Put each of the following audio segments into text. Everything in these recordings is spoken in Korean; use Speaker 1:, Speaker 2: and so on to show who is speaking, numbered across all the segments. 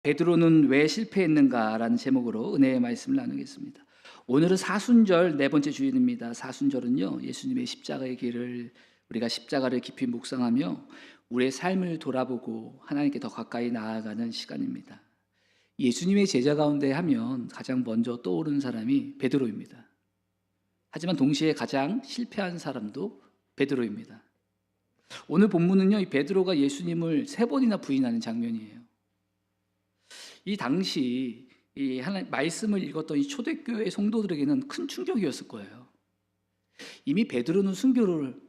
Speaker 1: 베드로는 왜 실패했는가라는 제목으로 은혜의 말씀을 나누겠습니다. 오늘은 사순절 네 번째 주일입니다. 사순절은요, 예수님의 십자가의 길을 우리가 십자가를 깊이 묵상하며 우리의 삶을 돌아보고 하나님께 더 가까이 나아가는 시간입니다. 예수님의 제자 가운데 하면 가장 먼저 떠오르는 사람이 베드로입니다. 하지만 동시에 가장 실패한 사람도 베드로입니다. 오늘 본문은요, 이 베드로가 예수님을 세 번이나 부인하는 장면이에요. 이 당시 이 하나님 말씀을 읽었던 이 초대교회 성도들에게는 큰 충격이었을 거예요. 이미 베드로는 순교를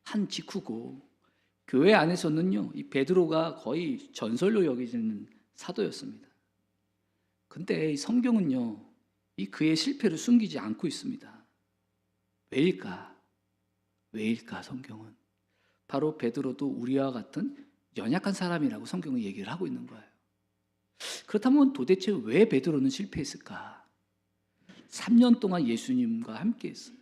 Speaker 1: 한 직후고 교회 안에서는요, 이 베드로가 거의 전설로 여겨지는 사도였습니다. 근데 이 성경은요, 이 그의 실패를 숨기지 않고 있습니다. 왜일까? 왜일까? 성경은 바로 베드로도 우리와 같은 연약한 사람이라고 성경은 얘기를 하고 있는 거예요. 그렇다면 도대체 왜 베드로는 실패했을까? 3년 동안 예수님과 함께 했어요.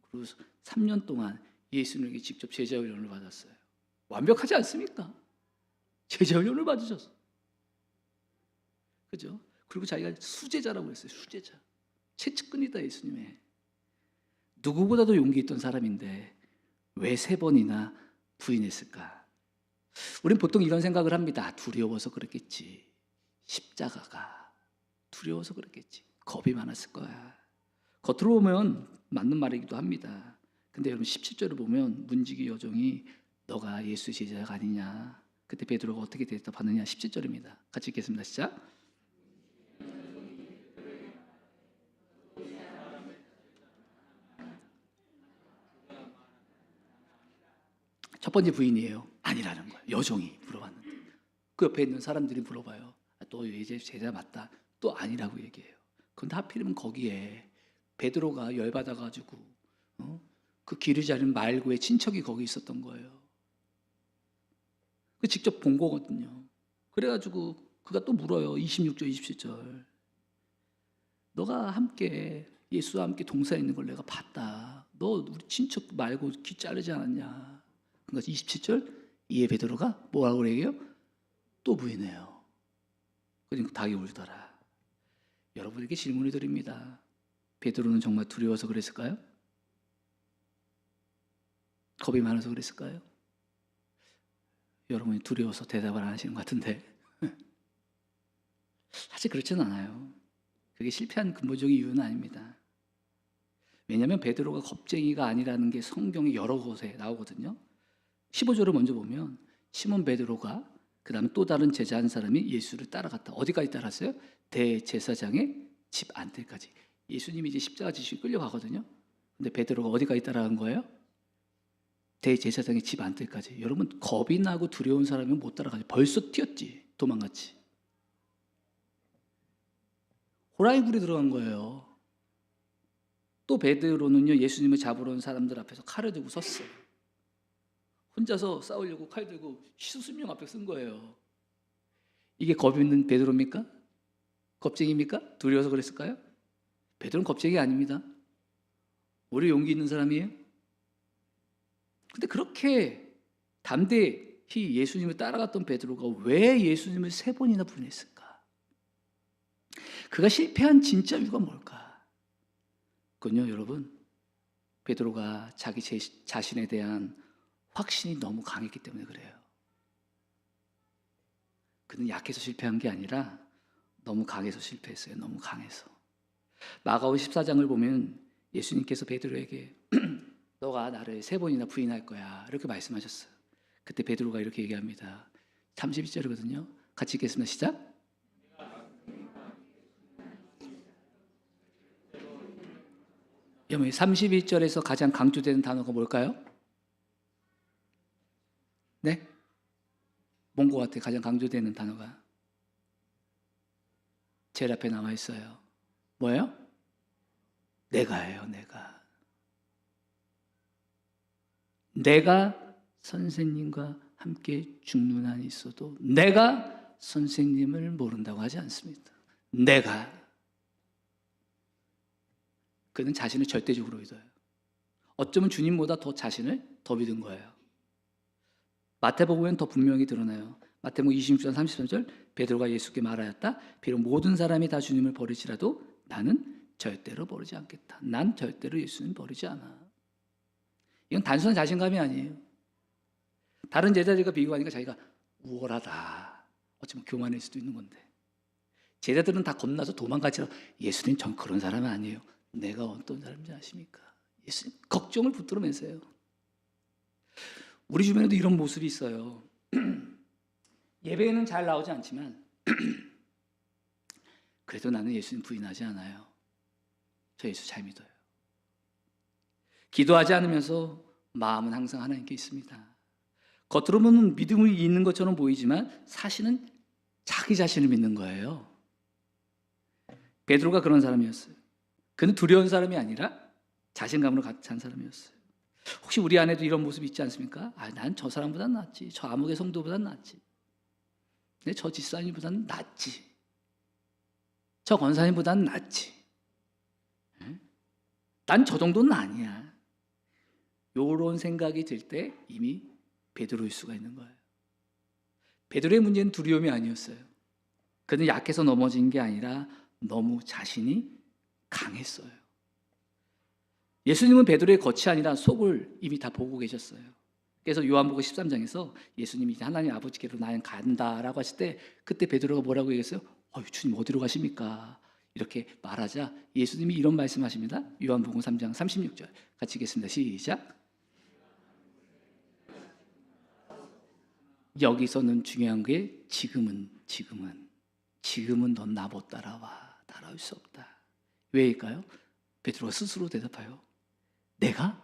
Speaker 1: 그리고 3년 동안 예수님에게 직접 제자 훈련을 받았어요. 완벽하지 않습니까? 제자 훈련을 받으셨어요. 그죠? 그리고 자기가 수제자라고 했어요. 수제자. 최측근이다, 예수님의. 누구보다도 용기 있던 사람인데 왜 세 번이나 부인했을까? 우린 보통 이런 생각을 합니다. 두려워서 그랬겠지. 십자가가 두려워서 그랬겠지. 겁이 많았을 거야. 겉으로 보면 맞는 말이기도 합니다. 근데 여러분 17절을 보면 문지기 여종이 너가 예수의 제자가 아니냐. 그때 베드로가 어떻게 대답하느냐. 17절입니다. 같이 읽겠습니다. 시작. 첫 번째 부인이에요. 아니라는 거예요. 여종이 물어봤는데 그 옆에 있는 사람들이 물어봐요. 또 이제 제자 맞다. 또 아니라고 얘기해요. 그런데 하필이면 거기에 베드로가 열받아가지고 그 기르자는 말고의 친척이 거기 있었던 거예요. 그 직접 본 거거든요. 그래가지고 그가 또 물어요. 26절 27절 너가 함께 예수와 함께 동사에 있는 걸 내가 봤다. 너 우리 친척 말고 귀 자르지 않았냐. 그러니까 27절 이에 베드로가 뭐라고 그래요? 또 부인해요. 그러니까 닭이 울더라. 여러분에게 질문을 드립니다. 베드로는 정말 두려워서 그랬을까요? 겁이 많아서 그랬을까요? 여러분이 두려워서 대답을 안 하시는 것 같은데 사실 그렇지는 않아요. 그게 실패한 근본적인 이유는 아닙니다. 왜냐하면 베드로가 겁쟁이가 아니라는 게 성경의 여러 곳에 나오거든요. 15절을 먼저 보면 시몬 베드로가 그 다음에 또 다른 제자 한 사람이 예수를 따라갔다. 어디까지 따랐어요? 대제사장의 집 안뜰까지. 예수님이 이제 십자가 지시고 끌려가거든요. 근데 베드로가 어디까지 따라간 거예요? 대제사장의 집 안뜰까지. 여러분 겁이 나고 두려운 사람이면 못 따라가죠. 벌써 뛰었지. 도망갔지. 호랑이 굴에 들어간 거예요. 또 베드로는요, 예수님을 잡으러 온 사람들 앞에서 칼을 들고 섰어요. 혼자서 싸우려고 칼 들고 수십 명 앞에 쓴 거예요. 이게 겁 있는 베드로입니까? 겁쟁이입니까? 두려워서 그랬을까요? 베드로는 겁쟁이 아닙니다. 오히려 용기 있는 사람이에요. 근데 그렇게 담대히 예수님을 따라갔던 베드로가 왜 예수님을 세 번이나 부인했을까? 그가 실패한 진짜 이유가 뭘까? 그건요, 여러분, 베드로가 자기 자신에 대한 확신이 너무 강했기 때문에 그래요. 그는 약해서 실패한 게 아니라 너무 강해서 실패했어요. 너무 강해서. 마가오 14장을 보면 예수님께서 베드로에게 너가 나를 세 번이나 부인할 거야 이렇게 말씀하셨어요. 그때 베드로가 이렇게 얘기합니다. 32절이거든요. 같이 읽겠습니다. 시작. 여러분 31절에서 가장 강조되는 단어가 뭘까요? 네? 뭔 것 같아요? 가장 강조되는 단어가 제일 앞에 나와 있어요. 뭐예요? 내가예요. 내가 선생님과 함께 죽는 한이 있어도 내가 선생님을 모른다고 하지 않습니다. 내가. 그는 자신을 절대적으로 믿어요. 어쩌면 주님보다 더 자신을 더 믿은 거예요. 마태복음에는 더 분명히 드러나요. 마태복음 26장 33절 베드로가 예수께 말하였다. 비록 모든 사람이 다 주님을 버리지라도 나는 절대로 버리지 않겠다. 난 절대로 예수님 버리지 않아. 이건 단순한 자신감이 아니에요. 다른 제자들과 비교하니까 자기가 우월하다. 어쩌면 교만일 수도 있는 건데. 제자들은 다 겁나서 도망가지. 예수님 전 그런 사람은 아니에요. 내가 어떤 사람인지 아십니까? 예수님 걱정을 붙들어매세요. 우리 주변에도 이런 모습이 있어요. 예배에는 잘 나오지 않지만 그래도 나는 예수님 부인하지 않아요. 저 예수 잘 믿어요. 기도하지 않으면서 마음은 항상 하나님께 있습니다. 겉으로 보면 믿음이 있는 것처럼 보이지만 사실은 자기 자신을 믿는 거예요. 베드로가 그런 사람이었어요. 그는 두려운 사람이 아니라 자신감으로 가득 찬 사람이었어요. 혹시 우리 안에도 이런 모습이 있지 않습니까? 난 저 사람보단 낫지. 저 아무개 성도보단 낫지. 저 집사님보단 낫지. 저 권사님보단 낫지. 난 저 정도는 아니야. 요런 생각이 들 때 이미 베드로일 수가 있는 거예요. 베드로의 문제는 두려움이 아니었어요. 그는 약해서 넘어진 게 아니라 너무 자신이 강했어요. 예수님은 베드로의 겉이 아니라 속을 이미 다 보고 계셨어요. 그래서 요한복음 13장에서 예수님이 하나님 아버지께로 나는 간다라고 하실 때 그때 베드로가 뭐라고 얘기했어요? 주님 어디로 가십니까? 이렇게 말하자 예수님이 이런 말씀하십니다. 요한복음 3장 36절 같이 읽겠습니다. 시작. 여기서는 중요한 게 지금은 넌 나 못 따라올 수 없다. 왜일까요? 베드로가 스스로 대답하여 내가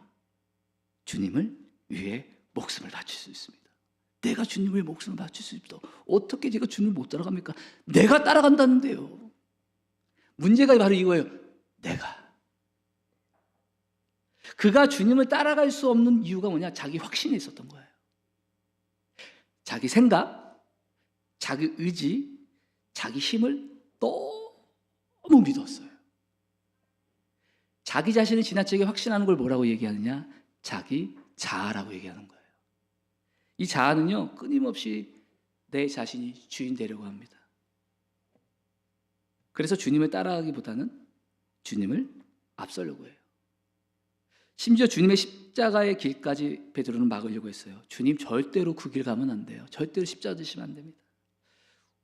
Speaker 1: 주님을 위해 목숨을 바칠 수 있습니다. 내가 주님을 위해 목숨을 바칠 수 있다. 어떻게 제가 주님을 못 따라갑니까? 내가 따라간다는데요. 문제가 바로 이거예요. 그가 주님을 따라갈 수 없는 이유가 뭐냐? 자기 확신에 있었던 거예요. 자기 생각, 자기 의지, 자기 힘을 너무 믿었어요. 자기 자신을 지나치게 확신하는 걸 뭐라고 얘기하느냐? 자기 자아라고 얘기하는 거예요. 이 자아는요, 끊임없이 내 자신이 주인 되려고 합니다. 그래서 주님을 따라가기보다는 주님을 앞서려고 해요. 심지어 주님의 십자가의 길까지 베드로는 막으려고 했어요. 주님 절대로 그 길 가면 안 돼요. 절대로 십자가 지시면 안 됩니다.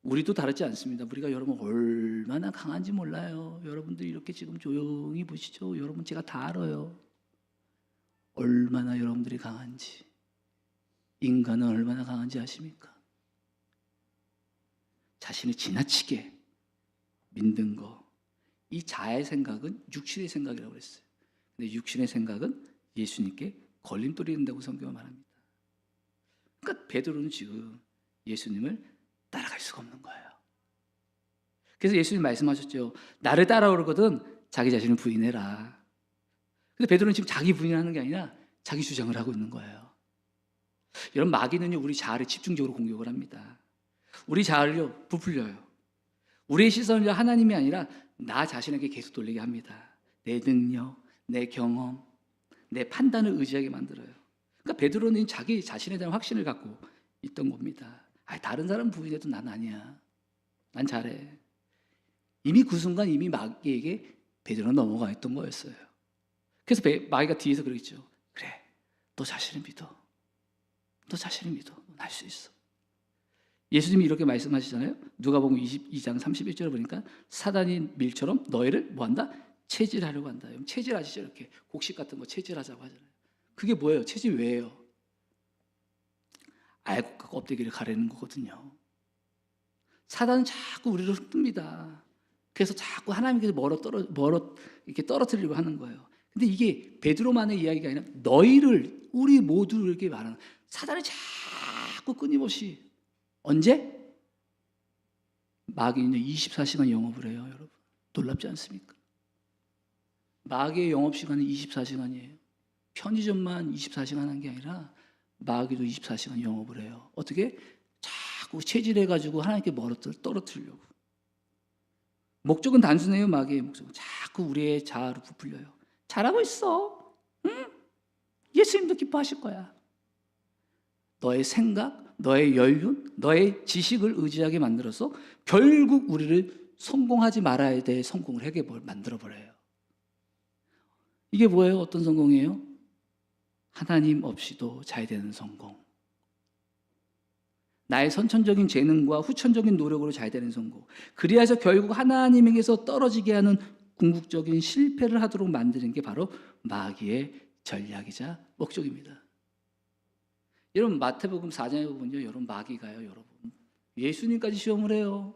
Speaker 1: 우리도 다르지 않습니다. 우리가 여러분 얼마나 강한지 몰라요. 여러분들 이렇게 지금 조용히 보시죠. 여러분 제가 다 알아요. 얼마나 여러분들이 강한지. 인간은 얼마나 강한지 아십니까? 자신을 지나치게 믿는 거. 이 자아의 생각은 육신의 생각이라고 했어요. 근데 육신의 생각은 예수님께 걸림돌이 된다고 성경은 말합니다. 그러니까 베드로는 지금 예수님을 따라갈 수가 없는 거예요. 그래서 예수님 말씀하셨죠. 나를 따라오거든 자기 자신을 부인해라. 근데 베드로는 지금 자기 부인하는 게 아니라 자기 주장을 하고 있는 거예요. 여러분 마귀는요 우리 자아를 집중적으로 공격을 합니다. 우리 자아를요 부풀려요. 우리의 시선을 하나님이 아니라 나 자신에게 계속 돌리게 합니다. 내 능력, 내 경험, 내 판단을 의지하게 만들어요. 그러니까 베드로는 자기 자신에 대한 확신을 갖고 있던 겁니다. 다른 사람 부인해도 난 아니야. 난 잘해. 이미 그 순간 이미 마귀에게 베드로는 넘어가 있던 거였어요. 그래서 마귀가 뒤에서 그러겠죠. 그래, 너 자신을 믿어. 너 자신을 믿어. 넌 할 수 있어. 예수님이 이렇게 말씀하시잖아요. 누가복음 22장 31절을 보니까 사단이 밀처럼 너희를 뭐한다? 체질하려고 한다. 체질하시죠. 이렇게 곡식 같은 거 체질하자고 하잖아요. 그게 뭐예요? 체질 왜예요? 알고 그 껍데기를 가리는 거거든요. 사단은 자꾸 우리를 흔듭니다. 그래서 자꾸 하나님께서 멀어 이렇게 떨어뜨리려고 하는 거예요. 근데 이게 베드로만의 이야기가 아니라 너희를 우리 모두에게 말하는 사단이 자꾸 끊임없이 언제? 마귀는 24시간 영업을 해요, 여러분. 놀랍지 않습니까? 마귀의 영업시간은 24시간이에요. 편의점만 24시간 한 게 아니라 마귀도 24시간 영업을 해요. 어떻게? 자꾸 체질해가지고 하나님께 떨어뜨리려고. 목적은 단순해요. 마귀의 목적은 자꾸 우리의 자아로 부풀려요. 잘하고 있어. 응? 예수님도 기뻐하실 거야. 너의 생각, 너의 연륜, 너의 지식을 의지하게 만들어서 결국 우리를 성공하지 말아야 될 성공을 하게 만들어버려요. 이게 뭐예요? 어떤 성공이에요? 하나님 없이도 잘 되는 성공. 나의 선천적인 재능과 후천적인 노력으로 잘 되는 성공. 그리하여서 결국 하나님에게서 떨어지게 하는 궁극적인 실패를 하도록 만드는 게 바로 마귀의 전략이자 목적입니다. 여러분 마태복음 4장에 보면요, 여러분 마귀가요, 여러분 예수님까지 시험을 해요.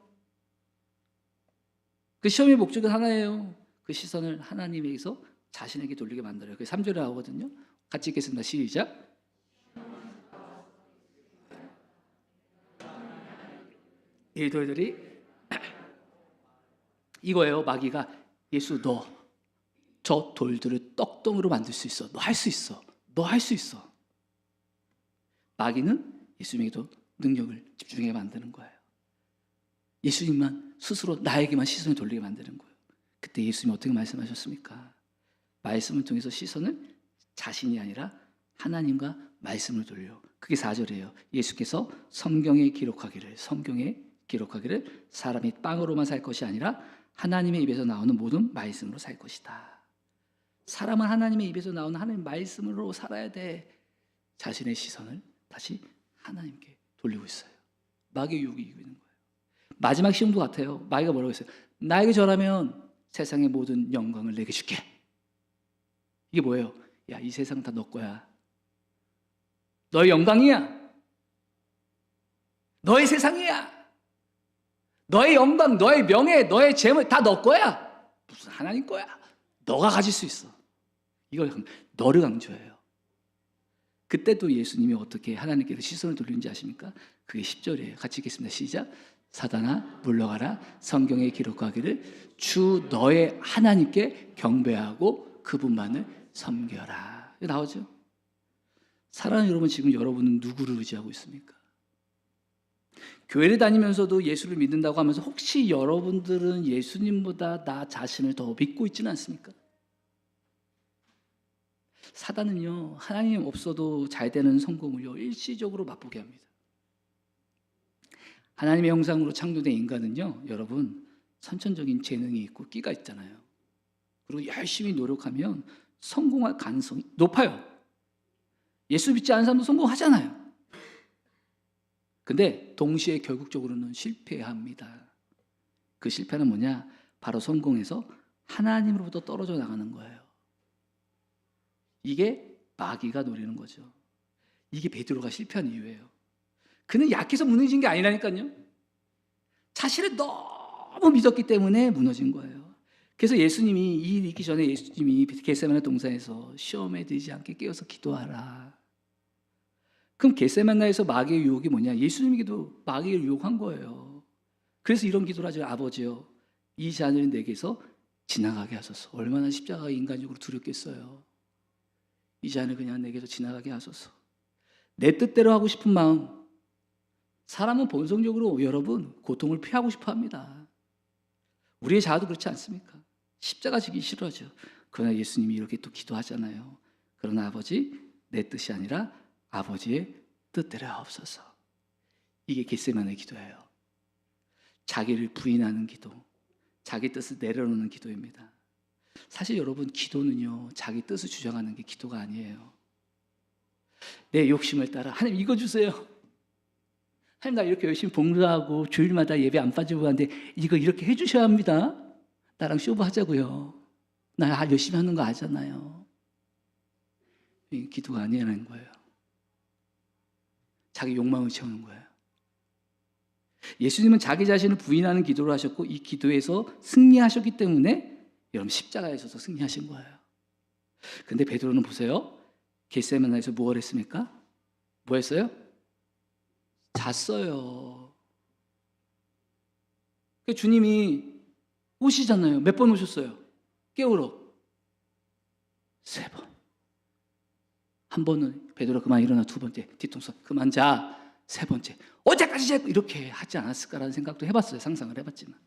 Speaker 1: 그 시험의 목적은 하나예요. 그 시선을 하나님에게서 자신에게 돌리게 만들어요. 그 3절에 나오거든요. 같이 읽겠습니다. 시작. 이 돌들이 이거예요. 마귀가 예수 너 저 돌들을 떡덩이로 만들 수 있어. 너 할 수 있어. 너 할 수 있어. 마귀는 예수님에게도 능력을 집중하게 만드는 거예요. 예수님만 스스로 나에게만 시선을 돌리게 만드는 거예요. 그때 예수님이 어떻게 말씀하셨습니까? 말씀을 통해서 시선을 자신이 아니라 하나님과 말씀을 돌려. 그게 4절이에요. 예수께서 성경에 기록하기를 사람이 빵으로만 살 것이 아니라 하나님의 입에서 나오는 모든 말씀으로 살 것이다. 사람은 하나님의 입에서 나오는 하나님의 말씀으로 살아야 돼. 자신의 시선을 다시 하나님께 돌리고 있어요. 마귀의 유혹이 이기고 있는 거예요. 마지막 시험도 같아요. 마귀가 뭐라고 했어요? 나에게 절하면 세상의 모든 영광을 내게 줄게. 이게 뭐예요? 야, 이 세상 다 너 거야. 너의 영광이야. 너의 세상이야. 너의 영광, 너의 명예, 너의 재물 다 너 거야. 무슨 하나님 거야. 너가 가질 수 있어. 이걸 너를 강조해요. 그때 또 예수님이 어떻게 하나님께서 시선을 돌리는지 아십니까? 그게 10절이에요. 같이 읽겠습니다. 시작. 사단아 물러가라. 성경에 기록하기를 주 너의 하나님께 경배하고 그분만을 섬겨라. 이거 나오죠? 사랑하는 여러분, 지금 여러분은 누구를 의지하고 있습니까? 교회를 다니면서도 예수를 믿는다고 하면서 혹시 여러분들은 예수님보다 나 자신을 더 믿고 있지는 않습니까? 사단은요, 하나님 없어도 잘 되는 성공을요, 일시적으로 맛보게 합니다. 하나님의 형상으로 창조된 인간은요, 여러분, 선천적인 재능이 있고 끼가 있잖아요. 그리고 열심히 노력하면 성공할 가능성이 높아요. 예수 믿지 않은 사람도 성공하잖아요. 근데 동시에 결국적으로는 실패합니다. 그 실패는 뭐냐? 바로 성공해서 하나님으로부터 떨어져 나가는 거예요. 이게 마귀가 노리는 거죠. 이게 베드로가 실패한 이유예요. 그는 약해서 무너진 게 아니라니까요. 자신을 너무 믿었기 때문에 무너진 거예요. 그래서 예수님이 이 일 있기 전에 예수님이 겟세마네 동산에서 시험에 들지 않게 깨어서 기도하라. 그럼 겟세마네에서 마귀의 유혹이 뭐냐? 예수님에게도 마귀를 유혹한 거예요. 그래서 이런 기도를 하죠. 아버지요, 이 잔을 내게서 지나가게 하소서. 얼마나 십자가가 인간적으로 두렵겠어요. 이 잔을 그냥 내게서 지나가게 하소서. 내 뜻대로 하고 싶은 마음. 사람은 본성적으로 여러분 고통을 피하고 싶어 합니다. 우리의 자아도 그렇지 않습니까? 십자가 지기 싫어하죠. 그러나 예수님이 이렇게 또 기도하잖아요. 그러나 아버지, 내 뜻이 아니라 아버지의 뜻대로 하옵소서. 이게 겟세마네 기도예요. 자기를 부인하는 기도, 자기 뜻을 내려놓는 기도입니다. 사실 여러분, 기도는요, 자기 뜻을 주장하는 게 기도가 아니에요. 내 욕심을 따라 하나님 이거 주세요. 하나님 나 이렇게 열심히 봉사하고 주일마다 예배 안 빠지고 하는데 이거 이렇게 해주셔야 합니다. 나랑 쇼부 하자고요. 나 열심히 하는 거 아잖아요. 이게 기도가 아니라는 거예요. 자기 욕망을 채우는 거예요. 예수님은 자기 자신을 부인하는 기도를 하셨고 이 기도에서 승리하셨기 때문에 여러분 십자가에서도 승리하신 거예요. 근데 베드로는 보세요. 겟세마네에서 뭘 했습니까? 뭐 했어요? 잤어요. 주님이 오시잖아요. 몇 번 오셨어요? 깨우러 3번. 한 번은 베드로 그만 일어나, 2번째 뒤통수 그만 자, 3번째 언제까지 자, 이렇게 하지 않았을까라는 생각도 해봤어요. 상상을 해봤지만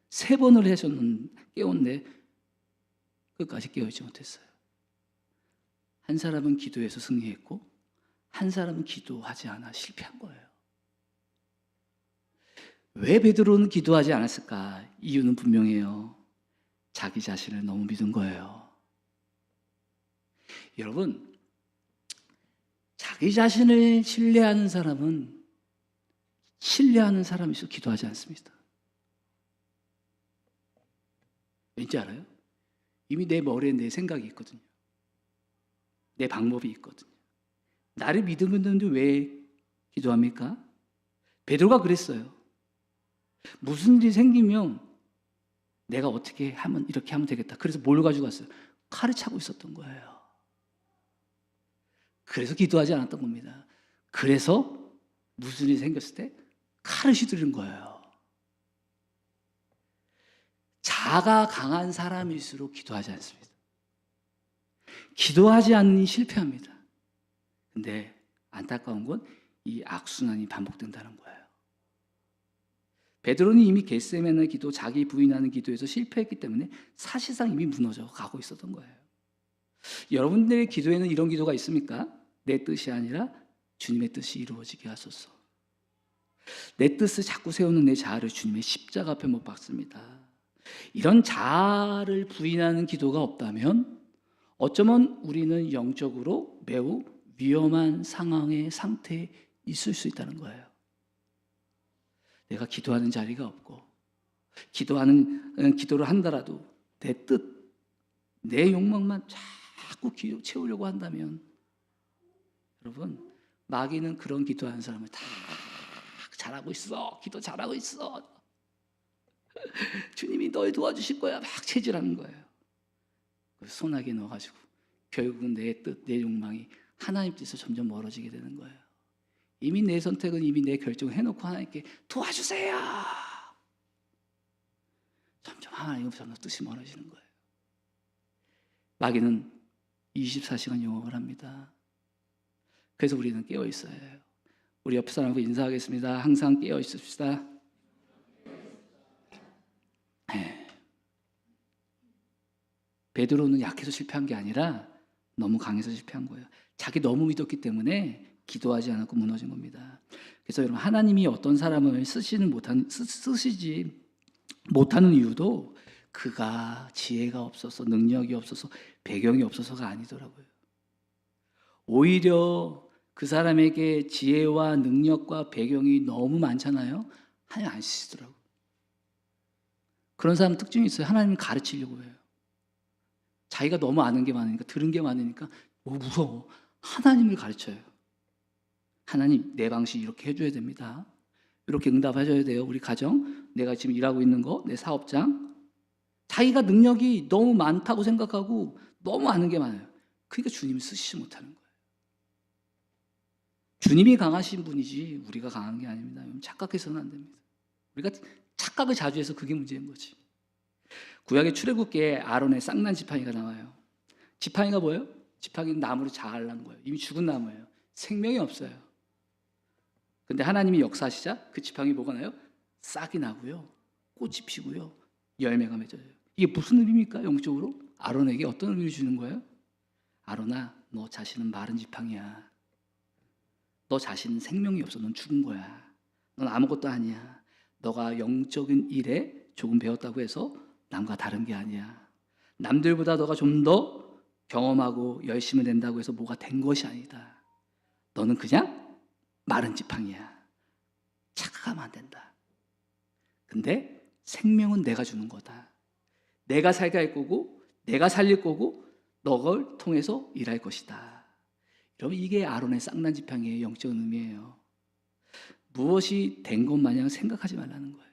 Speaker 1: 3번을 하셨는 깨웠는데 끝까지 깨어있지 못했어요. 한 사람은 기도해서 승리했고 한 사람은 기도하지 않아 실패한 거예요. 왜 베드로는 기도하지 않았을까? 이유는 분명해요. 자기 자신을 너무 믿은 거예요. 여러분, 자기 자신을 신뢰하는 사람은 신뢰하는 사람일수록 기도하지 않습니다. 왠지 알아요? 이미 내 머리에 내 생각이 있거든요. 내 방법이 있거든요. 나를 믿으는데 왜 기도합니까? 베드로가 그랬어요. 무슨 일이 생기면 내가 어떻게 하면 이렇게 하면 되겠다. 그래서 뭘 가지고 왔어요? 칼을 차고 있었던 거예요. 그래서 기도하지 않았던 겁니다. 그래서 무슨 일이 생겼을 때 칼을 휘두르는 거예요. 자가 강한 사람일수록 기도하지 않습니다. 기도하지 않으니 실패합니다. 근데 안타까운 건 이 악순환이 반복된다는 거예요. 베드로는 이미 겟세마네 기도, 자기 부인하는 기도에서 실패했기 때문에 사실상 이미 무너져 가고 있었던 거예요. 여러분들의 기도에는 이런 기도가 있습니까? 내 뜻이 아니라 주님의 뜻이 이루어지게 하소서. 내 뜻을 자꾸 세우는 내 자아를 주님의 십자가 앞에 못 박습니다. 이런 자아를 부인하는 기도가 없다면 어쩌면 우리는 영적으로 매우 위험한 상황의 상태에 있을 수 있다는 거예요. 내가 기도하는 자리가 없고 기도를 한다라도 내 뜻, 내 욕망만 자꾸 채우려고 한다면 여러분, 마귀는 그런 기도하는 사람을 다 잘하고 있어, 기도 잘하고 있어, 주님이 널 도와주실 거야, 막 체질하는 거예요. 소나기에 넣어가지고 결국은 내 뜻, 내 욕망이 하나님 뜻에서 점점 멀어지게 되는 거예요. 이미 내 선택은 이미 내 결정을 해놓고 하나님께 도와주세요. 점점 하나님으로부터 뜻이 멀어지는 거예요. 마귀는 24시간 영업을 합니다. 그래서 우리는 깨어 있어야 해요. 우리 옆 사람하고 인사하겠습니다. 항상 깨어 있읍시다. 네. 베드로는 약해서 실패한 게 아니라 너무 강해서 실패한 거예요. 자기 너무 믿었기 때문에 기도하지 않았고 무너진 겁니다. 그래서 여러분, 하나님이 어떤 사람을 쓰시지 못하는 이유도 그가 지혜가 없어서, 능력이 없어서, 배경이 없어서가 아니더라고요. 오히려 그 사람에게 지혜와 능력과 배경이 너무 많잖아요. 하나님 안 쓰시더라고요. 그런 사람 특징이 있어요. 하나님을 가르치려고 해요. 자기가 너무 아는 게 많으니까, 들은 게 많으니까 무서워. 하나님을 가르쳐요. 하나님, 내 방식 이렇게 해줘야 됩니다. 이렇게 응답해줘야 돼요. 우리 가정, 내가 지금 일하고 있는 거, 내 사업장. 자기가 능력이 너무 많다고 생각하고 너무 아는 게 많아요. 그러니까 주님이 쓰시지 못하는 거예요. 주님이 강하신 분이지 우리가 강한 게 아닙니다. 착각해서는 안 됩니다. 우리가 착각을 자주 해서 그게 문제인 거지. 구약의 출애굽기에 아론의 쌍난 지팡이가 나와요. 지팡이가 뭐예요? 지팡이는 나무를 자르는 거예요. 이미 죽은 나무예요. 생명이 없어요. 근데 하나님이 역사하시자 그 지팡이 뭐가 나요? 싹이 나고요, 꽃이 피고요, 열매가 맺어요. 이게 무슨 의미입니까? 영적으로 아론에게 어떤 의미를 주는 거예요? 아론아, 너 자신은 마른 지팡이야. 너 자신은 생명이 없어. 넌 죽은 거야. 넌 아무것도 아니야. 너가 영적인 일에 조금 배웠다고 해서 남과 다른 게 아니야. 남들보다 너가 좀 더 경험하고 열심히 낸다고 해서 뭐가 된 것이 아니다. 너는 그냥 마른 지팡이야. 착각하면 안 된다. 근데 생명은 내가 주는 거다. 내가 살게 할 거고, 내가 살릴 거고, 너를 통해서 일할 것이다. 여러분, 이게 아론의 쌍난 지팡이의 영적 의미예요. 무엇이 된 것 마냥 생각하지 말라는 거예요.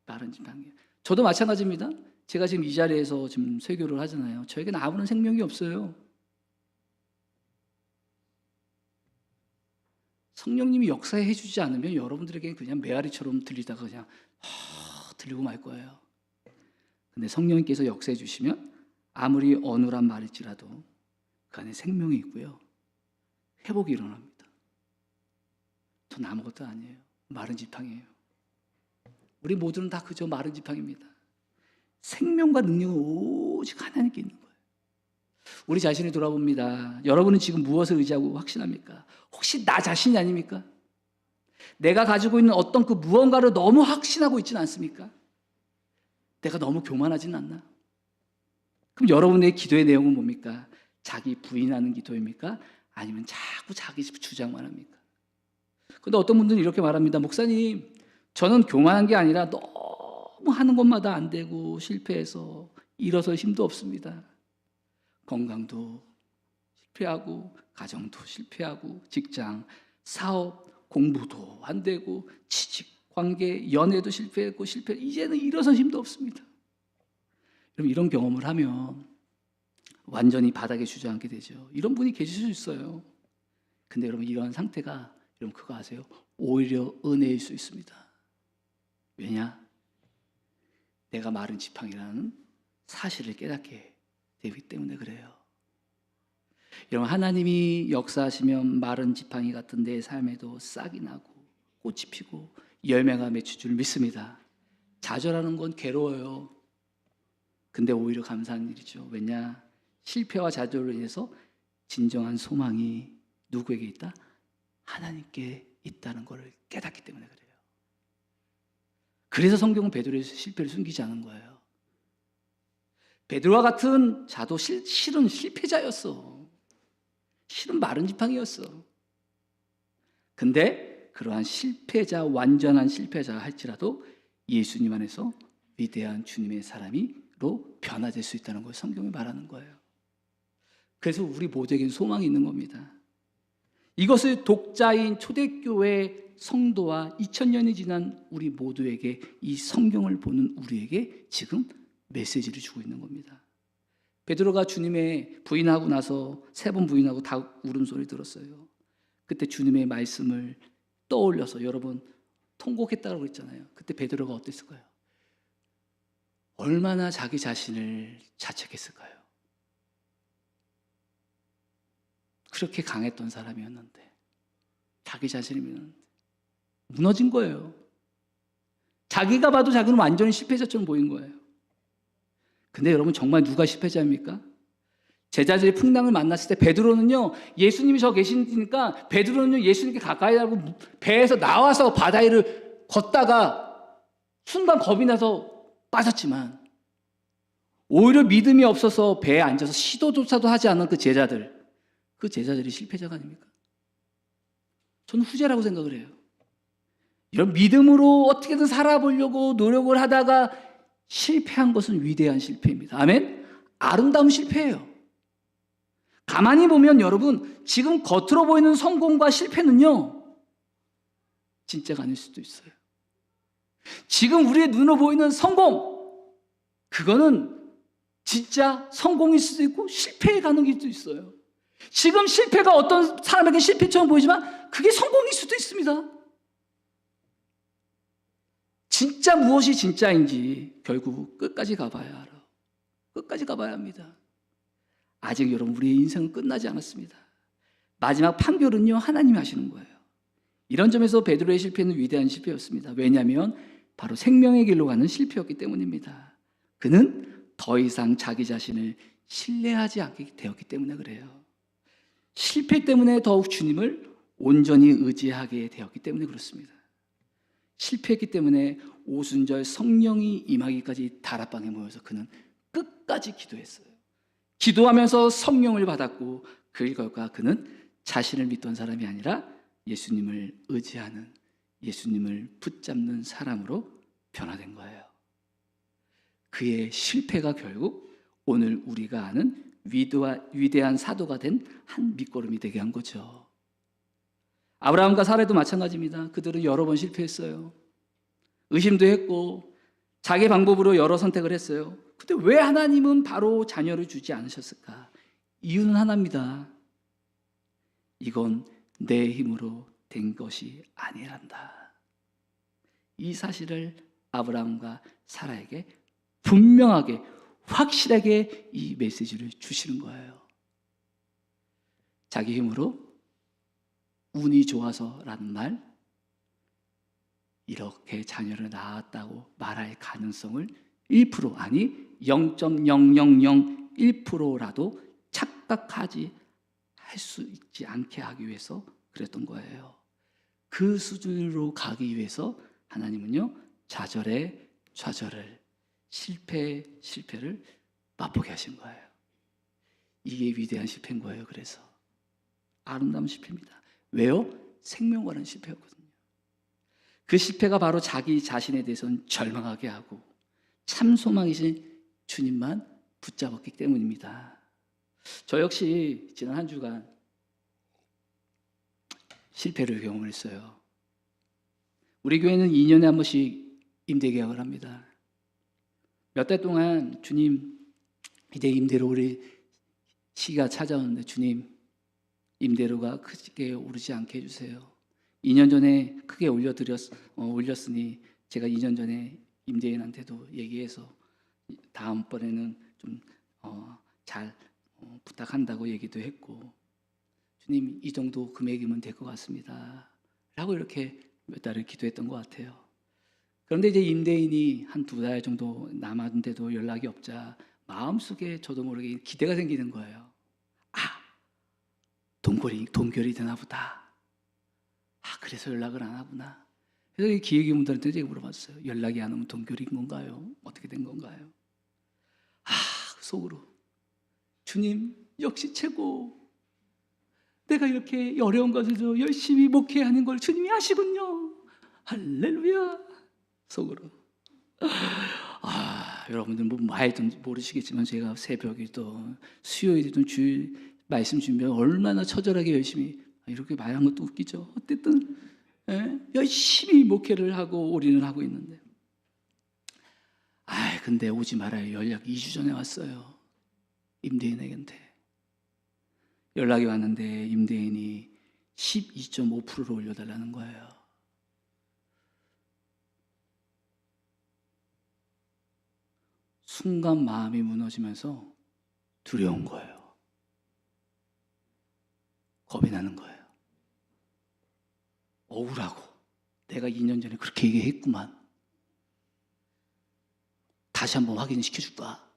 Speaker 1: 마른 지팡이. 저도 마찬가지입니다. 제가 지금 이 자리에서 지금 설교를 하잖아요. 저에게는 아무런 생명이 없어요. 성령님이 역사해 주지 않으면 여러분들에게 그냥 메아리처럼 들리다가 그냥 들리고 말 거예요. 근데 성령님께서 역사해 주시면 아무리 어눌한 말일지라도 그 안에 생명이 있고요, 회복이 일어납니다. 전 아무것도 아니에요. 마른 지팡이에요. 우리 모두는 다 그저 마른 지팡이입니다. 생명과 능력은 오직 하나님께 있는 거예요. 우리 자신을 돌아봅니다. 여러분은 지금 무엇을 의지하고 확신합니까? 혹시 나 자신이 아닙니까? 내가 가지고 있는 어떤 그 무언가를 너무 확신하고 있지는 않습니까? 내가 너무 교만하진 않나? 그럼 여러분의 기도의 내용은 뭡니까? 자기 부인하는 기도입니까? 아니면 자꾸 자기 주장만 합니까? 근데 어떤 분들은 이렇게 말합니다. 목사님, 저는 교만한 게 아니라 너무 하는 것마다 안 되고 실패해서 일어설 힘도 없습니다. 건강도 실패하고 가정도 실패하고 직장, 사업, 공부도 안 되고 취직, 관계, 연애도 실패했고 이제는 일어설 힘도 없습니다. 여러분, 이런 경험을 하면 완전히 바닥에 주저앉게 되죠. 이런 분이 계실 수 있어요. 근데 여러분, 이런 상태가 여러분 그거 아세요? 오히려 은혜일 수 있습니다. 왜냐? 내가 마른 지팡이라는 사실을 깨닫게 되기 때문에 그래요. 여러분, 하나님이 역사하시면 마른 지팡이 같은 내 삶에도 싹이 나고 꽃이 피고 열매가 맺힐 줄 믿습니다. 좌절하는 건 괴로워요. 근데 오히려 감사한 일이죠. 왜냐? 실패와 좌절로 인해서 진정한 소망이 누구에게 있다? 하나님께 있다는 것을 깨닫기 때문에 그래요. 그래서 성경은 베드로의 실패를 숨기지 않은 거예요. 베드로와 같은 자도 실은 실패자였어. 실은 마른 지팡이였어. 근데 그러한 실패자, 완전한 실패자 할지라도 예수님 안에서 위대한 주님의 사람이로 변화될 수 있다는 걸 성경이 말하는 거예요. 그래서 우리 모두에게 소망이 있는 겁니다. 이것을 독자인 초대교회 성도와 2000년이 지난 우리 모두에게, 이 성경을 보는 우리에게 지금 메시지를 주고 있는 겁니다. 베드로가 주님의 부인하고 나서 3번 부인하고 다 울음소리 들었어요. 그때 주님의 말씀을 떠올려서 여러분 통곡했다고 그랬잖아요. 그때 베드로가 어땠을까요? 얼마나 자기 자신을 자책했을까요? 그렇게 강했던 사람이었는데, 자기 자신이 무너진 거예요. 자기가 봐도 자기는 완전히 실패자처럼 보인 거예요. 근데 여러분, 정말 누가 실패자입니까? 제자들이 풍랑을 만났을 때 베드로는요, 예수님이 저 계시니까 베드로는요, 예수님께 가까이 하고 배에서 나와서 바다 위를 걷다가 순간 겁이 나서 빠졌지만, 오히려 믿음이 없어서 배에 앉아서 시도조차도 하지 않은 그 제자들이 실패자가 아닙니까? 저는 후자라고 생각을 해요. 이런 믿음으로 어떻게든 살아보려고 노력을 하다가 실패한 것은 위대한 실패입니다. 아멘? 아름다운 실패예요. 가만히 보면 여러분, 지금 겉으로 보이는 성공과 실패는요, 진짜가 아닐 수도 있어요. 지금 우리의 눈으로 보이는 성공, 그거는 진짜 성공일 수도 있고 실패의 가능성일 수도 있어요. 지금 실패가 어떤 사람에게 실패처럼 보이지만 그게 성공일 수도 있습니다. 진짜 무엇이 진짜인지 결국 끝까지 가봐야 알아. 끝까지 가봐야 합니다. 아직 여러분, 우리의 인생은 끝나지 않았습니다. 마지막 판결은요, 하나님이 하시는 거예요. 이런 점에서 베드로의 실패는 위대한 실패였습니다. 왜냐하면 바로 생명의 길로 가는 실패였기 때문입니다. 그는 더 이상 자기 자신을 신뢰하지 않게 되었기 때문에 그래요. 실패 때문에 더욱 주님을 온전히 의지하게 되었기 때문에 그렇습니다. 실패했기 때문에 오순절 성령이 임하기까지 다락방에 모여서 그는 끝까지 기도했어요. 기도하면서 성령을 받았고, 그 결과 그는 자신을 믿던 사람이 아니라 예수님을 의지하는, 예수님을 붙잡는 사람으로 변화된 거예요. 그의 실패가 결국 오늘 우리가 아는 위대한 사도가 된 한 밑거름이 되게 한 거죠. 아브라함과 사라도 마찬가지입니다. 그들은 여러 번 실패했어요. 의심도 했고 자기 방법으로 여러 선택을 했어요. 근데 왜 하나님은 바로 자녀를 주지 않으셨을까? 이유는 하나입니다. 이건 내 힘으로 된 것이 아니란다. 이 사실을 아브라함과 사라에게 분명하게, 확실하게 이 메시지를 주시는 거예요. 자기 힘으로, 운이 좋아서라는 말, 이렇게 자녀를 낳았다고 말할 가능성을 1% 아니 0.0001%라도 착각하지 할 수 있지 않게 하기 위해서 그랬던 거예요. 그 수준으로 가기 위해서 하나님은요, 좌절에 좌절을, 실패에 실패를 맛보게 하신 거예요. 이게 위대한 실패인 거예요. 그래서 아름다운 실패입니다. 왜요? 생명과는 실패였거든요. 그 실패가 바로 자기 자신에 대해서는 절망하게 하고 참 소망이신 주님만 붙잡았기 때문입니다. 저 역시 지난 한 주간 실패를 경험을 했어요. 우리 교회는 2년에 한 번씩 임대계약을 합니다. 몇 달 동안 주님, 이제 임대료 우리 시기가 찾아오는데 주님, 임대료가 크게 오르지 않게 해주세요. 2년 전에 크게 올렸으니 제가 2년 전에 임대인한테도 얘기해서 다음번에는 좀 잘 부탁한다고 얘기도 했고, 주님, 이 정도 금액이면 될 것 같습니다 라고 이렇게 몇 달을 기도했던 것 같아요. 그런데 이제 임대인이 한 2달 정도 남았는데도 연락이 없자 마음속에 저도 모르게 기대가 생기는 거예요. 동결이 되나 보다. 그래서 연락을 안 하구나. 그래서 기획위원들한테 제가 물어봤어요. 연락이 안 오면 동결인 건가요? 어떻게 된 건가요? 속으로 주님 역시 최고. 내가 이렇게 어려운 것에도 열심히 목회하는 걸 주님이 아시군요. 할렐루야. 속으로. 여러분들 뭐 알든 모르시겠지만 제가 새벽이든 수요일이든 주일 말씀 준비하면 얼마나 처절하게 열심히, 이렇게 말한 것도 웃기죠. 어쨌든 열심히 목회를 하고 올인을 하고 있는데, 근데 오지 말아요. 연락 2주 전에 왔어요. 임대인에게 연락이 왔는데 임대인이 12.5%를 올려달라는 거예요. 순간 마음이 무너지면서 두려운 거예요. 겁이 나는 거예요. 억울하고 내가 2년 전에 그렇게 얘기했구만. 다시 한번 확인시켜줄까?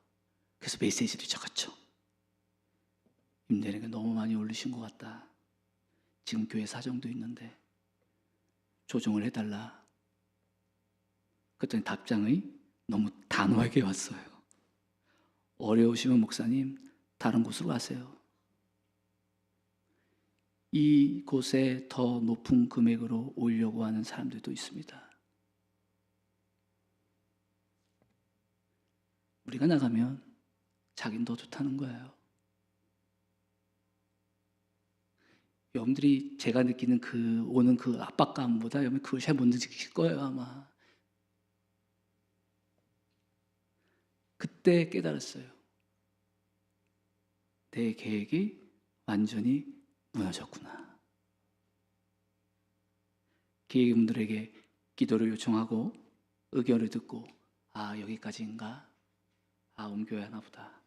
Speaker 1: 그래서 메시지를 적었죠. 임대인에게 너무 많이 올리신 것 같다. 지금 교회 사정도 있는데 조정을 해달라. 그랬더니 답장이 너무 단호하게 왔어요. 어려우시면 목사님 다른 곳으로 가세요. 이곳에 더 높은 금액으로 오려고 하는 사람들도 있습니다. 우리가 나가면 자기는 더 좋다는 거예요. 여러분들이 제가 느끼는 오는 그 압박감보다 여러분 그걸 잘 못 느끼실 거예요, 아마. 그때 깨달았어요. 내 계획이 완전히 무너졌구나. 기획분들에게 기도를 요청하고 의견을 듣고 여기까지인가? 옮겨야 하나 보다.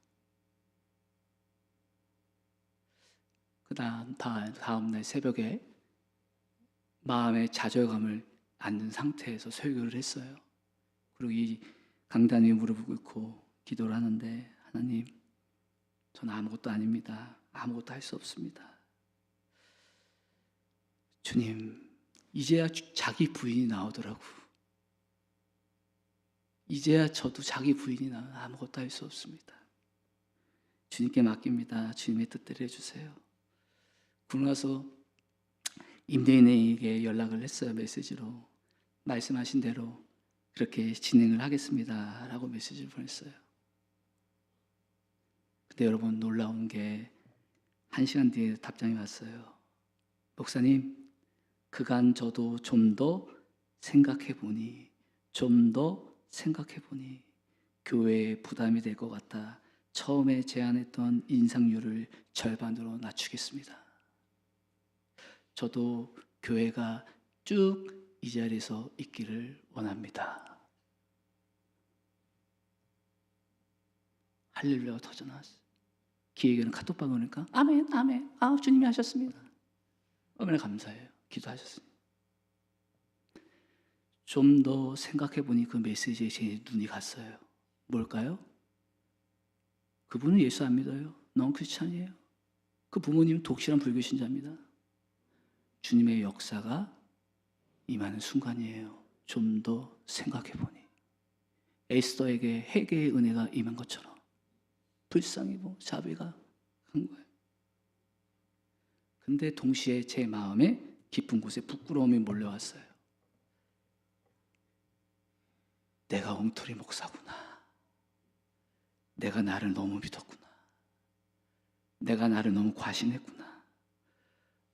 Speaker 1: 그 다음날 새벽에 마음의 좌절감을 안는 상태에서 설교를 했어요. 그리고 이 강단 위에 무릎을 꿇고 기도를 하는데, 하나님, 저는 아무것도 아닙니다. 아무것도 할 수 없습니다. 주님, 이제야 자기 부인이 나오더라고. 이제야 저도 자기 부인이 나와. 아무것도 할 수 없습니다. 주님께 맡깁니다. 주님의 뜻대로 해주세요. 그러고 나서 임대인에게 연락을 했어요. 메시지로. 말씀하신 대로 그렇게 진행을 하겠습니다 라고 메시지를 보냈어요. 근데 여러분, 놀라운 게 1시간 뒤에 답장이 왔어요. 목사님, 그간 저도 좀 더 생각해 보니 교회에 부담이 될 것 같아 처음에 제안했던 인상률을 절반으로 낮추겠습니다. 저도 교회가 쭉 이 자리에서 있기를 원합니다. 할렐루야가 터져나왔어요. 기획에는 카톡방 오니까 아멘, 아멘, 주님이 하셨습니다. 얼마나 감사해요. 기도하셨습니다. 좀 더 생각해 보니 그 메시지에 제 눈이 갔어요. 뭘까요? 그분은 예수 안 믿어요. 넌 크리스찬이에요. 그 부모님은 독실한 불교 신자입니다. 주님의 역사가 임하는 순간이에요. 좀 더 생각해 보니 에스더에게 회개의 은혜가 임한 것처럼 불쌍히고 자비가 한 거예요. 근데 동시에 제 마음에 깊은 곳에 부끄러움이 몰려왔어요. 내가 엉터리 목사구나. 내가 나를 너무 믿었구나. 내가 나를 너무 과신했구나.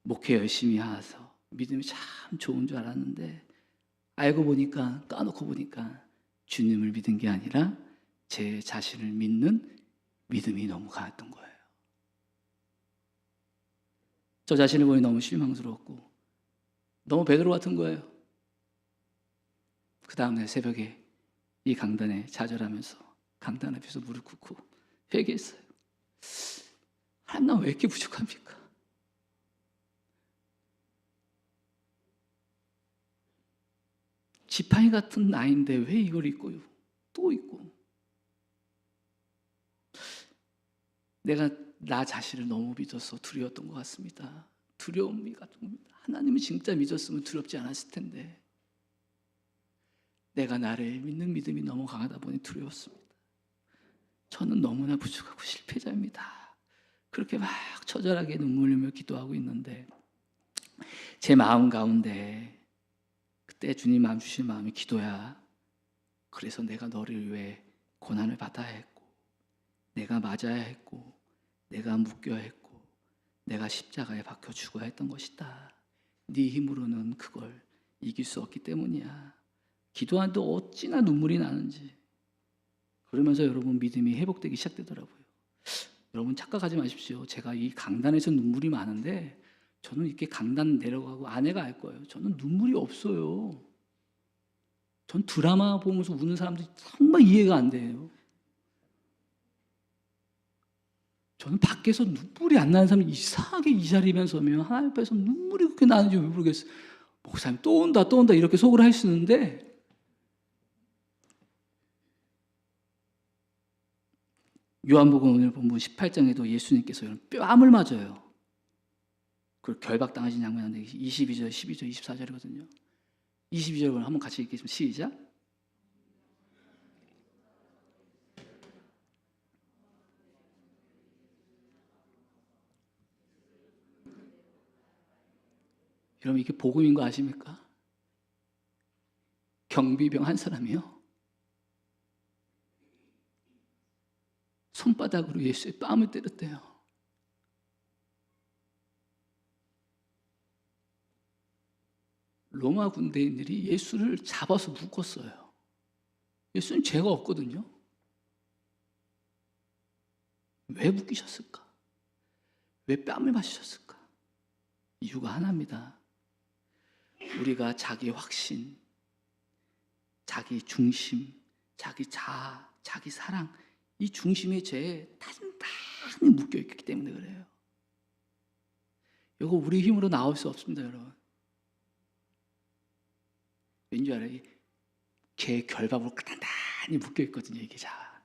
Speaker 1: 목회 열심히 해서 믿음이 참 좋은 줄 알았는데 알고 보니까, 까놓고 보니까 주님을 믿은 게 아니라 제 자신을 믿는 믿음이 너무 강했던 거예요. 저 자신을 보니 너무 실망스러웠고 너무 베드로 같은 거예요. 그 다음날 새벽에 이 강단에 좌절하면서 강단 앞에서 무릎 꿇고 회개했어요. 하나님, 나 왜 이렇게 부족합니까? 지팡이 같은 나인데 왜 이걸 입고요? 또 입고. 내가 나 자신을 너무 믿어서 두려웠던 것 같습니다. 두려움이 같은 겁니다. 하나님을 진짜 믿었으면 두렵지 않았을 텐데 내가 나를 믿는 믿음이 너무 강하다 보니 두려웠습니다. 저는 너무나 부족하고 실패자입니다. 그렇게 막 처절하게 눈물 흘리며 기도하고 있는데 제 마음 가운데 그때 주님 마음 주신 마음이 기도야. 그래서 내가 너를 위해 고난을 받아야 했고 내가 맞아야 했고 내가 묶여야 했고 내가 십자가에 박혀 죽어야 했던 것이다. 네 힘으로는 그걸 이길 수 없기 때문이야. 기도하는데 어찌나 눈물이 나는지. 그러면서 여러분 믿음이 회복되기 시작되더라고요. 여러분 착각하지 마십시오. 제가 이 강단에서 눈물이 많은데 저는 이렇게 강단 내려가고 아내가 알 거예요. 저는 눈물이 없어요. 전 드라마 보면서 우는 사람들이 정말 이해가 안 돼요. 저는 밖에서 눈물이 안 나는 사람이 이상하게 이 자리면 서면 하나님 앞에서 눈물이 그렇게 나는지 왜 모르겠어요. 목사님 또 온다 또 온다 이렇게 속으로 하시는데 요한복음 오늘 본문 18장에도 예수님께서 뺨을 맞아요. 그걸 결박당하신 장면인데 22절, 12절, 24절이거든요. 22절을 한번 같이 읽겠습니다. 시작. 여러분 이게 복음인 거 아십니까? 경비병 한 사람이요. 손바닥으로 예수의 뺨을 때렸대요. 로마 군대인들이 예수를 잡아서 묶었어요. 예수는 죄가 없거든요. 왜 묶이셨을까? 왜 뺨을 맞으셨을까? 이유가 하나입니다. 우리가 자기 확신, 자기 중심, 자기 자아, 자기 사랑 이 중심의 죄에 단단히 묶여있기 때문에 그래요. 이거 우리 힘으로 나올 수 없습니다, 여러분. 왠지 알아요? 개 결박으로 단단히 묶여있거든요, 이게 자아.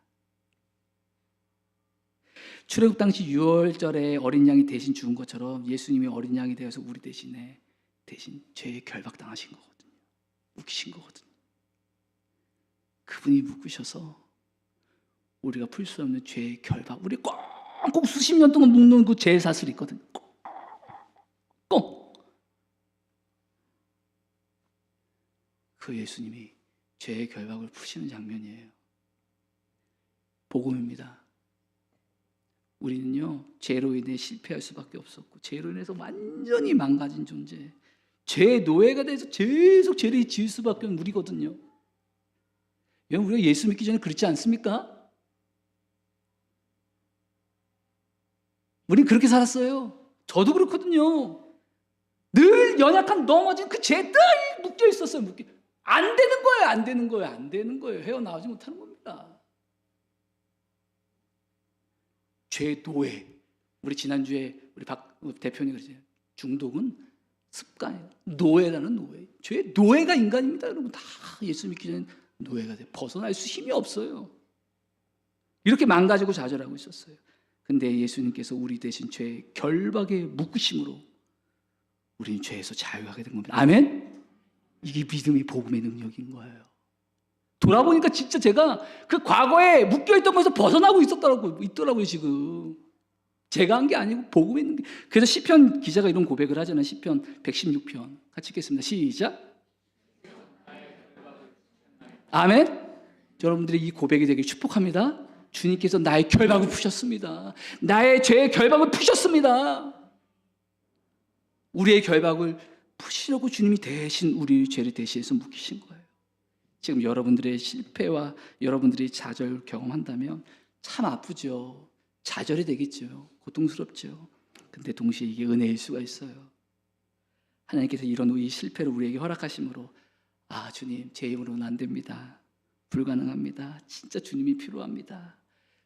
Speaker 1: 출애굽 당시 6월절에 어린 양이 대신 죽은 것처럼 예수님이 어린 양이 되어서 우리 대신 죄에 결박당하신 거거든요. 묶이신 거거든요. 그분이 묶으셔서 우리가 풀 수 없는 죄의 결박, 우리 꽁꽁 수십 년 동안 묶는 그 죄의 사슬이 있거든요. 꽁. 그 예수님이 죄의 결박을 푸시는 장면이에요. 복음입니다. 우리는요 죄로 인해 실패할 수밖에 없었고 죄로 인해서 완전히 망가진 존재, 죄의 노예가 돼서 계속 죄를 지을 수밖에 없는 우리거든요. 여러분 우리가 예수 믿기 전에 그렇지 않습니까? 우린 그렇게 살았어요. 저도 그렇거든요. 늘 연약한 넘어진 그 죄에 늘 묶여 있었어요. 안 되는 거예요. 안 되는 거예요. 안 되는 거예요. 헤어나오지 못하는 겁니다. 죄의 노예. 우리 지난주에 우리 박 대표님 그러잖아요. 중독은 습관이에요. 노예라는 노예. 죄의 노예가 인간입니다. 여러분 다 예수 믿기 전에 노예가 돼요. 벗어날 수 힘이 없어요. 이렇게 망가지고 좌절하고 있었어요. 근데 예수님께서 우리 대신 죄의 결박에 묶으심으로 우리는 죄에서 자유하게 된 겁니다. 아멘? 이게 믿음의 복음의 능력인 거예요. 돌아보니까 진짜 제가 그 과거에 묶여있던 것에서 벗어나고 있더라고요, 지금. 제가 한 게 아니고 복음의 능력. 그래서 시편 기자가 이런 고백을 하잖아요. 시편 116편. 같이 읽겠습니다. 시작. 아멘. 여러분들이 이 고백이 되게 축복합니다. 주님께서 나의 결박을 푸셨습니다. 나의 죄의 결박을 푸셨습니다. 우리의 결박을 푸시려고 주님이 대신 우리의 죄를 대신해서 묵히신 거예요. 지금 여러분들의 실패와 여러분들이 좌절 경험한다면 참 아프죠. 좌절이 되겠죠. 고통스럽죠. 근데 동시에 이게 은혜일 수가 있어요. 하나님께서 이런 우리 실패를 우리에게 허락하심으로 아, 주님, 제 힘으로는 안 됩니다. 불가능합니다. 진짜 주님이 필요합니다.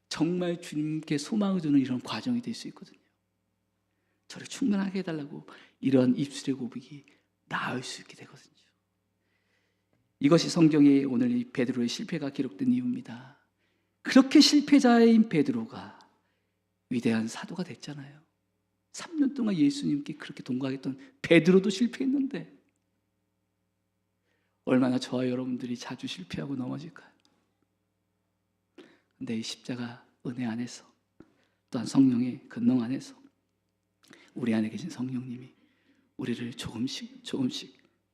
Speaker 1: 정말 주님께 소망을 두는 이런 과정이 될 수 있거든요. 저를 충분하게 해달라고 이런 입술의 고백이 나올 수 있게 되거든요. 이것이 성경에 오늘 이 베드로의 실패가 기록된 이유입니다. 그렇게 실패자인 베드로가 위대한 사도가 됐잖아요. 3년 동안 예수님께 그렇게 동거했던 베드로도 실패했는데 얼마나 저와 여러분들이 자주 실패하고 넘어질까요? 근데 이 십자가 은혜 안에서 또한 성령의 근능 안에서 우리 안에 계신 성령님이 우리를 조금씩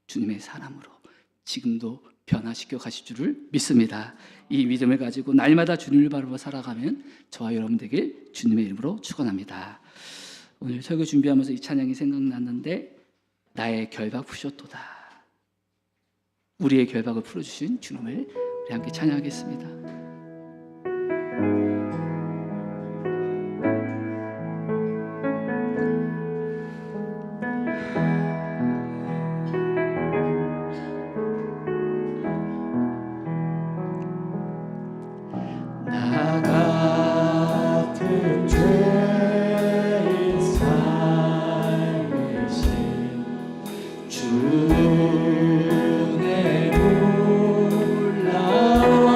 Speaker 1: 주님의 사람으로 지금도 변화시켜 가실 줄을 믿습니다. 이 믿음을 가지고 날마다 주님을 바라보며 살아가면 저와 여러분 되길 주님의 이름으로 축원합니다. 오늘 설교 준비하면서 이 찬양이 생각났는데 나의 결박 푸셨도다. 우리의 결박을 풀어주신 주님을 우리 함께 찬양하겠습니다.
Speaker 2: 나 같은 죄인 살리신 주의 놀라와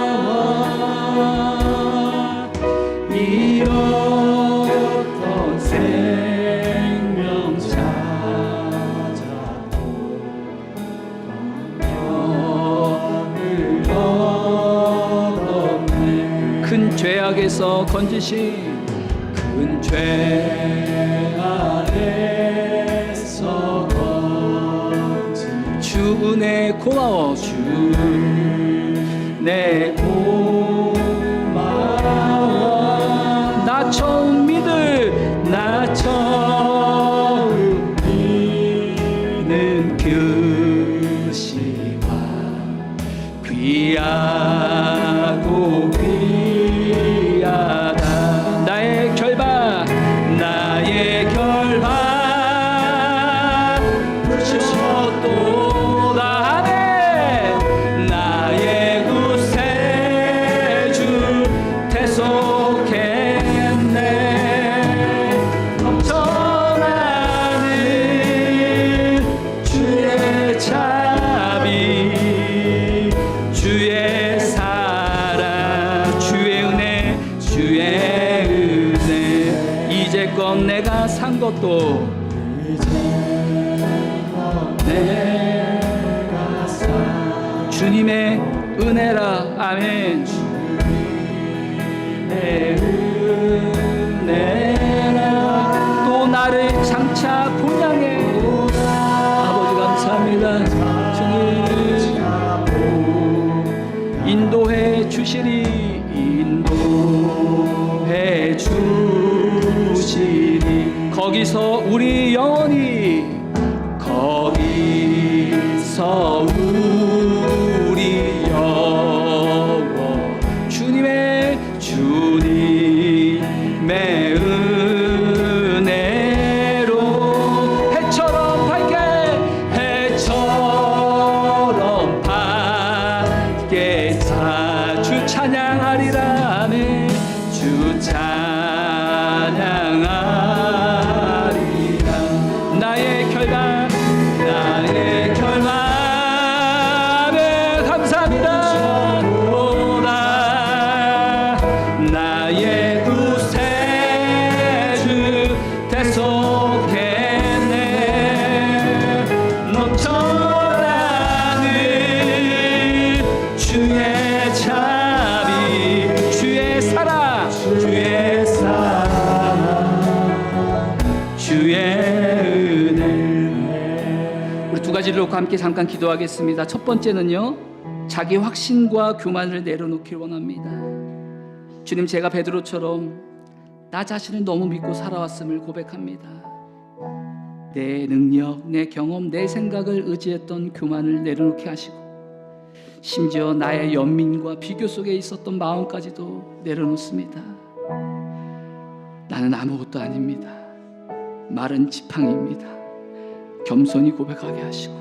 Speaker 2: 잃었던 생명 찾아도 영을 얻었네.
Speaker 1: 큰 죄악에서 건지신
Speaker 2: 큰 죄악에서 건진
Speaker 1: 주 은혜 고마워.
Speaker 2: 주 내 고마워.
Speaker 1: 나 처음 믿을
Speaker 2: 나 처음 믿는 그 시간 귀하고 귀하다.
Speaker 1: 나의 결박
Speaker 2: 나의 결박 푸셨도다. 나의 구세주 대속했네. 넘쳐나는 주의 자비 주의 사랑 주의 은혜
Speaker 1: 이제껏 내가 산 것도
Speaker 2: 내가 산
Speaker 1: 주님의 은혜라. 아멘.
Speaker 2: 내 은혜라.
Speaker 1: 또 나를 장차 본향해 아버지 감사합니다. 주님 인도해 주시리. 인도해 주시리. 거기서 우리 영원히
Speaker 2: 거기서 우리 영원 주님의 은혜로
Speaker 1: 해처럼 밝게
Speaker 2: 해처럼 밝게
Speaker 1: 주 찬양하리라. 아멘.
Speaker 2: 주 찬양하리라.
Speaker 1: 나의 결박 감사합니다.
Speaker 2: 보다 나의 구세주 대속했네. 넘쳐나는
Speaker 1: 저와 함께 잠깐 기도하겠습니다. 첫 번째는요, 자기 확신과 교만을 내려놓기를 원합니다. 주님, 제가 베드로처럼 나 자신을 너무 믿고 살아왔음을 고백합니다. 내 능력, 내 경험, 내 생각을 의지했던 교만을 내려놓게 하시고, 심지어 나의 연민과 비교 속에 있었던 마음까지도 내려놓습니다. 나는 아무것도 아닙니다. 마른 지팡이입니다. 겸손히 고백하게 하시고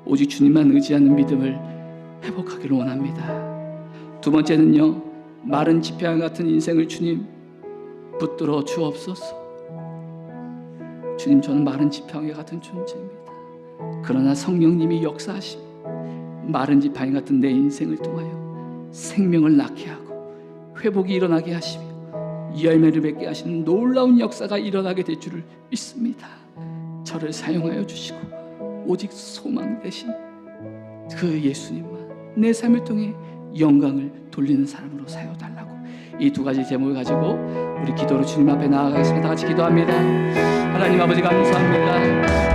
Speaker 1: 오직 주님만 의지하는 믿음을 회복하기를 원합니다. 두 번째는요, 마른 지팡이 같은 인생을 주님 붙들어 주옵소서. 주님, 저는 마른 지팡이 같은 존재입니다. 그러나 성령님이 역사하시며 마른 지팡이 같은 내 인생을 통하여 생명을 낳게 하고 회복이 일어나게 하시며 열매를 맺게 하시는 놀라운 역사가 일어나게 될 줄을 믿습니다. 저를 사용하여 주시고 오직 소망 되신 그 예수님만 내 삶을 통해 영광을 돌리는 사람으로 사용달라고, 이 두 가지 제목을 가지고 우리 기도로 주님 앞에 나아가겠습니다. 같이 기도합니다. 하나님 아버지, 감사합니다.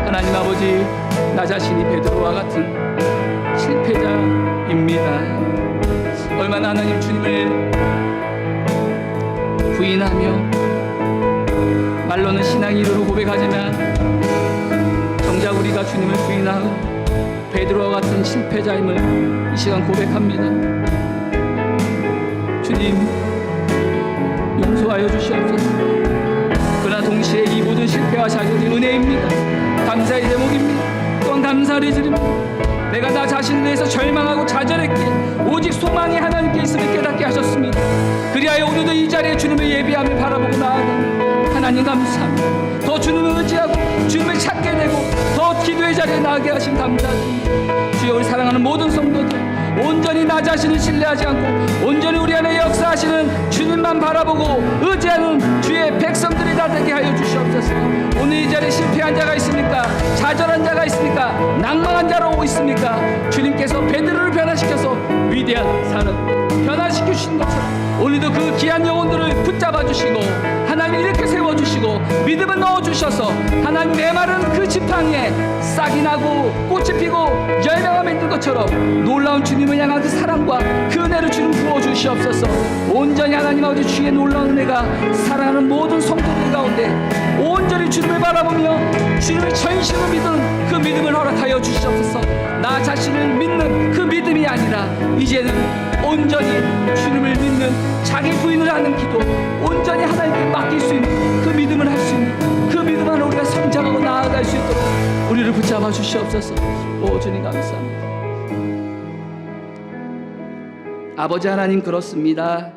Speaker 1: 하나님 아버지, 나 자신이 베드로와 같은 실패자입니다. 얼마나 하나님 주님을 부인하며 말로는 신앙이 이루로 고백하지만 정작 우리가 주님을 부인하고 베드로와 같은 실패자임을 이 시간 고백합니다. 주님, 용서하여 주시옵소서. 그러나 동시에 이 모든 실패와 자격이 은혜입니다. 감사의 제목입니다. 또한 감사를 드립니다. 내가 나 자신에 대해서 절망하고 좌절했기에 오직 소망이 하나님께 있음을 깨닫게 하셨습니다. 그리하여 오늘도 이 자리에 주님의 예비함을 바라보고 나아갑니다. 하나님 감사합니다. 더 주님을 의지하고 주님을 찾게 되고 더 기도의 자리에 나가게 하신 감사드립니다. 주여, 우리 사랑하는 모든 성도들 온전히 나 자신을 신뢰하지 않고 온전히 우리 안에 역사하시는 주님만 바라보고 의지하는 주의 백성들이 다 되게 하여 주시옵소서. 오늘 이 자리에 실패한 자가 있습니까? 좌절한 자가 있습니까? 낭망한 자로 있습니까? 주님께서 베드로를 변화시켜서 위대한 사람 변화시켜 주신 것처럼 오늘도 그 귀한 영혼들을 붙잡아 주시고 하나님 이렇게 세워주시고 믿음을 넣어주셔서 하나님 메마른 그 지팡이에 싹이 나고 꽃이 피고 열매가 맺는 것처럼 놀라운 주님을 향한 그 사랑과 그 은혜를 주님 부어주시옵소서. 온전히 하나님 아버지 주의 놀라운 은혜가 사랑하는 모든 성도들 가운데 온전히 주님을 바라보며 주님을 전심으로 믿는 그 믿음을 허락하여 주시옵소서. 나 자신을 믿는 그 믿음이 아니라 이제는 온전히 주님을 믿는 자기 부인을 하는 기도, 온전히 하나님께 맡길 수 있는 그 믿음을 할 수 있는 그 믿음 안에 우리가 성장하고 나아갈 수 있도록 우리를 붙잡아 주시옵소서. 오 주님 감사합니다. 아버지 하나님, 그렇습니다.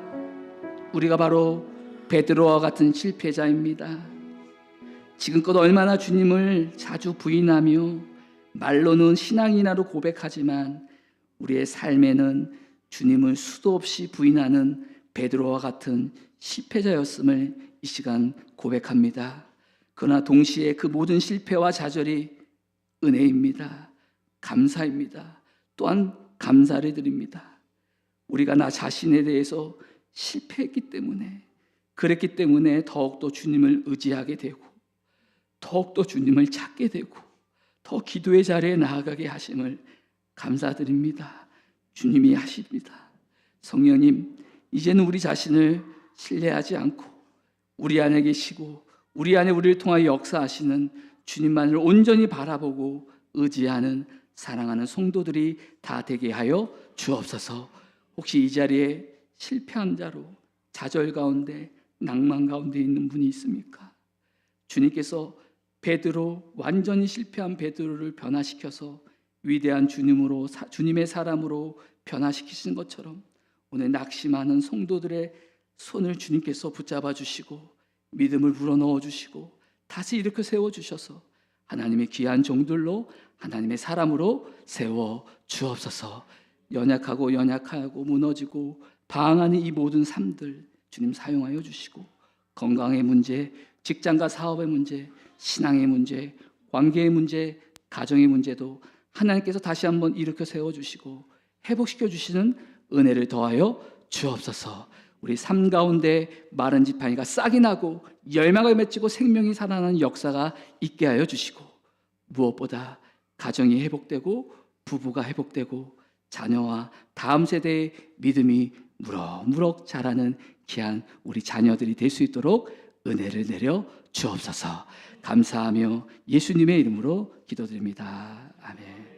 Speaker 1: 우리가 바로 베드로와 같은 실패자입니다. 지금껏 얼마나 주님을 자주 부인하며 말로는 신앙이나로 고백하지만 우리의 삶에는 주님을 수도 없이 부인하는 베드로와 같은 실패자였음을 이 시간 고백합니다. 그러나 동시에 그 모든 실패와 좌절이 은혜입니다. 감사입니다. 또한 감사를 드립니다. 우리가 나 자신에 대해서 실패했기 때문에, 그랬기 때문에 더욱더 주님을 의지하게 되고 더욱더 주님을 찾게 되고 더 기도의 자리에 나아가게 하심을 감사드립니다. 주님이 하십니다. 성령님, 이제는 우리 자신을 신뢰하지 않고 우리 안에 계시고 우리 안에 우리를 통하여 역사하시는 주님만을 온전히 바라보고 의지하는 사랑하는 성도들이 다 되게 하여 주옵소서. 혹시 이 자리에 실패한 자로 좌절 가운데 낭만 가운데 있는 분이 있습니까? 주님께서 베드로, 완전히 실패한 베드로를 변화시켜서 위대한 주님으로, 주님의 사람으로 변화시키신 것처럼 오늘 낙심하는 성도들의 손을 주님께서 붙잡아 주시고 믿음을 불어넣어 주시고 다시 일으켜 세워 주셔서 하나님의 귀한 종들로, 하나님의 사람으로 세워 주옵소서. 연약하고 무너지고 방황하는 이 모든 삶들 주님 사용하여 주시고 건강의 문제, 직장과 사업의 문제, 신앙의 문제, 관계의 문제, 가정의 문제도 하나님께서 다시 한번 일으켜 세워주시고 회복시켜 주시는 은혜를 더하여 주옵소서. 우리 삶 가운데 마른 지팡이가 싹이 나고 열매가 맺히고 생명이 살아나는 역사가 있게 하여 주시고 무엇보다 가정이 회복되고 부부가 회복되고 자녀와 다음 세대의 믿음이 무럭무럭 자라는 귀한 우리 자녀들이 될 수 있도록 은혜를 내려 주옵소서. 감사하며 예수님의 이름으로 기도드립니다. 아멘.